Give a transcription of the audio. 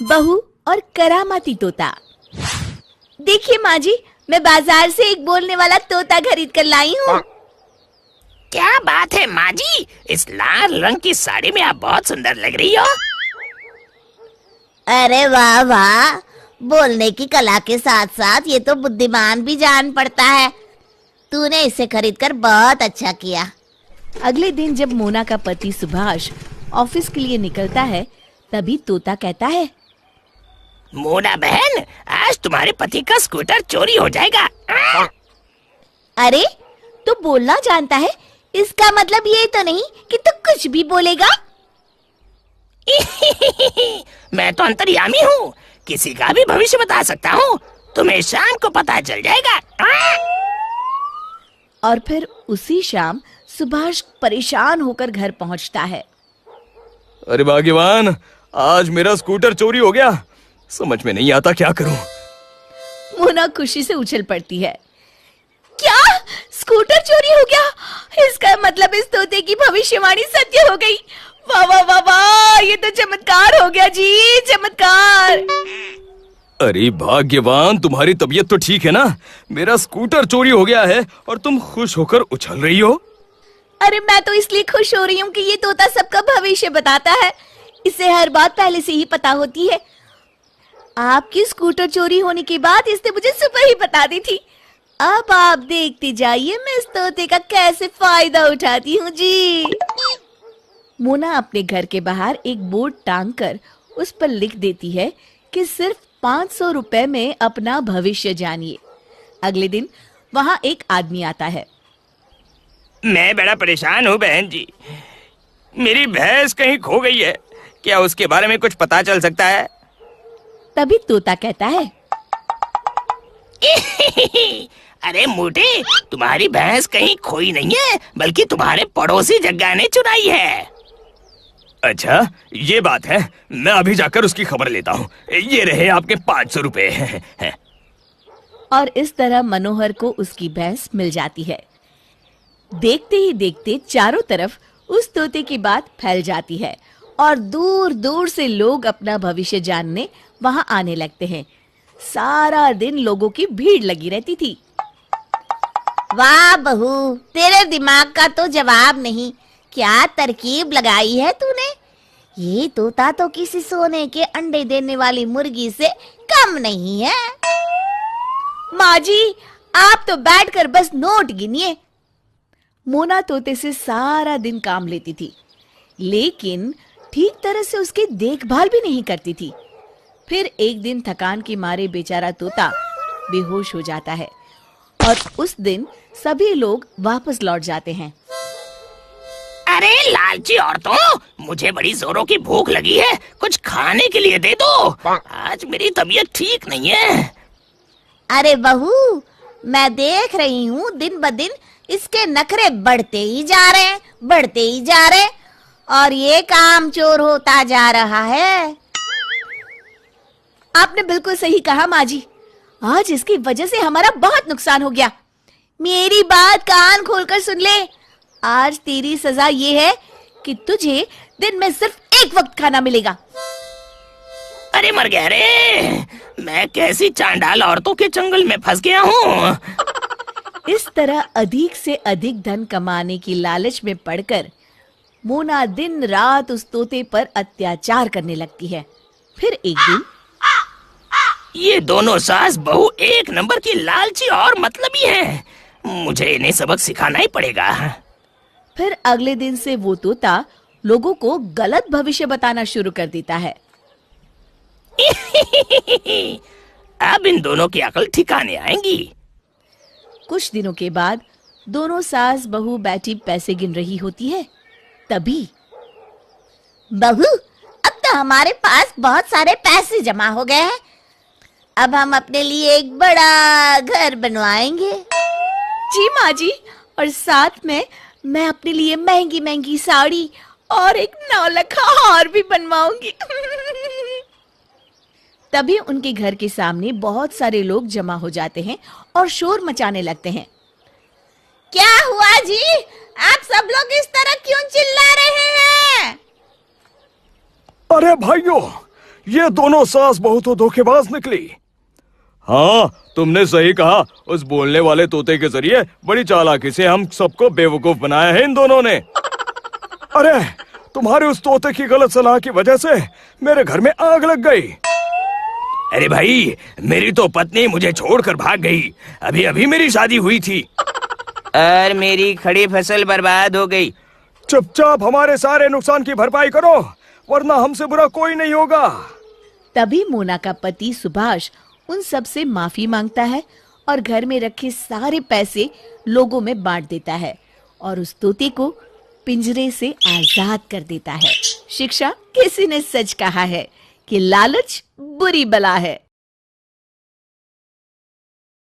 बहू और करामाती तोता। देखिए माँ जी, मैं बाजार से एक बोलने वाला तोता खरीद कर लाई हूँ। क्या बात है माँ जी, इस लाल रंग की साड़ी में आप बहुत सुंदर लग रही हो। अरे वाह वाह, बोलने की कला के साथ साथ ये तो बुद्धिमान भी जान पड़ता है। तूने इसे खरीदकर बहुत अच्छा किया। अगले दिन जब मोना का पति सुभाष ऑफिस के लिए निकलता है, तभी तोता कहता है, मोना बहन, आज तुम्हारे पति का स्कूटर चोरी हो जाएगा। अरे, तू बोलना जानता है, इसका मतलब ये तो नहीं कि तू कुछ भी बोलेगा। मैं तो अंतर्यामी हूँ, किसी का भी भविष्य बता सकता हूँ। तुम्हें शाम को पता चल जाएगा। और फिर उसी शाम सुभाष परेशान होकर घर पहुंचता है। अरे भाग्यवान, आज मेरा स्कूटर चोरी हो गया। समझ में नहीं आता क्या करूं। मोना खुशी से उछल पड़ती है। क्या स्कूटर चोरी हो गया? इसका मतलब इस तोते की भविष्यवाणी सत्य हो गई। वाह वाह वाह वाह, ये तो चमत्कार हो गया जी, चमत्कार। अरे भाग्यवान, तुम्हारी तबीयत तो ठीक है ना? मेरा स्कूटर चोरी हो गया है और तुम खुश होकर उछल रही हो। अरे मैं तो इसलिए खुश हो रही हूँ कि ये तोता सबका भविष्य बताता है। इसे हर बात पहले से ही पता होती है। आपकी स्कूटर चोरी होने के बाद इसने मुझे सुबह ही बता दी थी। अब आप देखते जाइए मैं इस तोते का कैसे फायदा उठाती हूँ जी। मोना अपने घर के बाहर एक बोर्ड टांग कर उस पर लिख देती है कि सिर्फ 500 रुपए में अपना भविष्य जानिए। अगले दिन वहाँ एक आदमी आता है। मैं बड़ा परेशान हूँ बहन जी, मेरी भैंस कहीं खो गई है। क्या उसके बारे में कुछ पता चल सकता है? तभी तोता कहता है, अरे मोटे, तुम्हारी भैंस कहीं खोई नहीं है, बल्कि तुम्हारे पड़ोसी जग्गा ने चुराई है। अच्छा, ये बात है। मैं अभी जाकर उसकी खबर लेता हूँ। ये रहे आपके 500 रुपए। और इस तरह मनोहर को उसकी भैंस मिल जाती है। देखते ही देखते चारों तरफ उस तोते की बात फैल जाती है और दूर दूर से लोग अपना भविष्य जानने वहां आने लगते हैं। सारा दिन लोगों की भीड़ लगी रहती थी। वाह बहू, तेरे दिमाग का तो जवाब नहीं। क्या तरकीब लगाई है तूने। ये तोता तो किसी सोने के अंडे देने वाली मुर्गी से कम नहीं है। माँ जी, आप तो बैठकर बस नोट गिनिए। मोना तोते से सारा दिन काम लेती थी, लेकिन ठीक तरह से उसकी देखभाल भी नहीं करती थी। फिर एक दिन थकान के मारे बेचारा तोता बेहोश हो जाता है और उस दिन सभी लोग वापस लौट जाते हैं। अरे लालची औरतों, मुझे बड़ी जोरों की भूख लगी है, कुछ खाने के लिए दे दो। आज मेरी तबीयत ठीक नहीं है। अरे बहू, मैं देख रही हूँ दिन ब दिन इसके नखरे बढ़ते ही जा रहे, बढ़ते ही जा रहे, और ये काम चोर होता जा रहा है। आपने बिल्कुल सही कहा माँ जी, आज इसकी वजह से हमारा बहुत नुकसान हो गया। मेरी बात कान खोलकर सुन ले। आज तेरी सजा ये है कि तुझे दिन में सिर्फ एक वक्त खाना मिलेगा। अरे मर गया रे, मैं कैसी चांडाल औरतों के चंगुल में फंस गया हूँ। इस तरह अधिक से अधिक धन कमाने की लालच में पड़कर मोना दिन रात उस तोते पर अत्याचार करने लगती है। फिर एक दिन, ये दोनों सास बहू एक नंबर की लालची और मतलबी हैं। मुझे इन्हें सबक सिखाना ही पड़ेगा। फिर अगले दिन से वो तोता लोगों को गलत भविष्य बताना शुरू कर देता है। अब इन दोनों की अकल ठिकाने आएंगी। कुछ दिनों के बाद दोनों सास बहू बैठी पैसे गिन रही होती है। तभी, बहू, अब तो हमारे पास बहुत सारे पैसे जमा हो गए हैं। अब हम अपने लिए एक बड़ा घर बनवाएंगे। जी माँ जी, और साथ में मैं अपने लिए महंगी महंगी साड़ी और एक 9 लखा हार भी बनवाऊंगी। तभी उनके घर के सामने बहुत सारे लोग जमा हो जाते हैं और शोर मचाने लगते हैं। क्या हुआ जी? आप सब लोग इस तरह क्यों चिल्ला रहे हैं? अरे भाइयों, ये दोनों सास बहू तो धोखेबाज निकली। हाँ, तुमने सही कहा। उस बोलने वाले तोते के जरिए बड़ी चालाकी से हम सबको बेवकूफ बनाया है इन दोनों ने। अरे, तुम्हारे उस तोते की गलत सलाह की वजह से मेरे घर में आग लग गई। अरे भाई, मेरी तो पत्नी मुझे छोड़कर भाग गई। अभी अभी मेरी शादी हुई थी और मेरी खड़ी फसल बर्बाद हो गई। चुपचाप हमारे सारे नुकसान की भरपाई करो, वरना हमसे बुरा कोई नहीं होगा। तभी मोना का पति सुभाष उन सब से माफी मांगता है और घर में रखे सारे पैसे लोगों में बांट देता है और उस तोते को पिंजरे से आजाद कर देता है। शिक्षा, किसी ने सच कहा है कि लालच बुरी बला है।